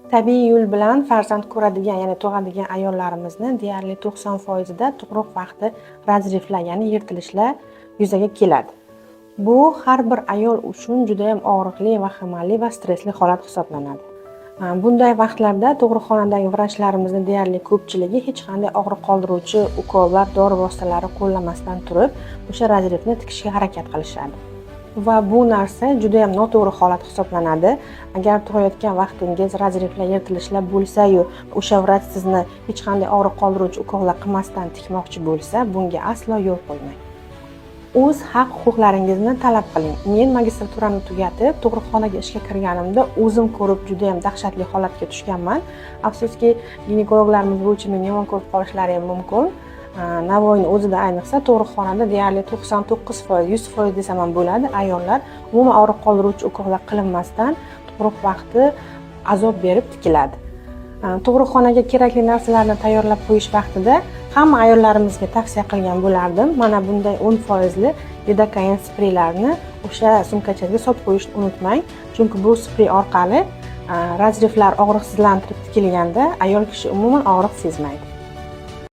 Tabiiy yo'l bilan farzand ko'radigan, ya'ni tug'adigan ayollarimizni deyarli 90% da tug'ruq vaqti razriflar, ya'ni yirtilishlar yuzaga keladi. Bu har bir ayol uchun juda ham og'riqli, vahimali va stressli holat hisoblanadi. Bunday vaqtlarda tug'ruqxonadagi vrachlarimizni deyarli ko'pchiligi hech qanday og'riq qoldiruvchi ukollar, dori vositalari qo'llamasdan turib, o'sha razrifni tikishga harakat qilishadi. Va bu narsa juda ham noto'g'ri holat hisoblanadi. Agar tug'ayotgan vaqtingiz razriflar, yirtilishlar bo'lsa-yu, o'sha vrach sizni hech qanday og'riq qoldiruvchi ukollar qilmasdan tikmoqchi bo'lsa, bunga aslo yo'l qo'ymang. O'z haq-huquqlaringizni talab qiling. Men magistraturani tugatib, tug'ruqxonaga ishga kirganimda o'zim ko'rib juda ham dahshatli holatga tushganman. Afsuski, ginekologlarimiz bo'yicha meni yomon ko'rib qolishlari ham mumkin. Navoiyning o'zida ayniqsa tug'ruqxonada deyarli 99%, 100% desam ham bo'ladi, ayollar umuman og'riq qoldiruvchi ukollar qilinmasdan tug'ruq vaqti azob berib tikiladi. Tug'ruqxonaga kerakli narsalarni tayyorlab qo'yish vaqtida hamma ayollarimizga tavsiya qilgan bo'lardim. Mana bunday 10% lidokain spreylarni o'sha sumkachaga solib qo'yishni unutmang. Chunki bu sprey orqali razriflar og'riqsizlantirib tikilganda ayol kishi umuman og'riq sezmaydi.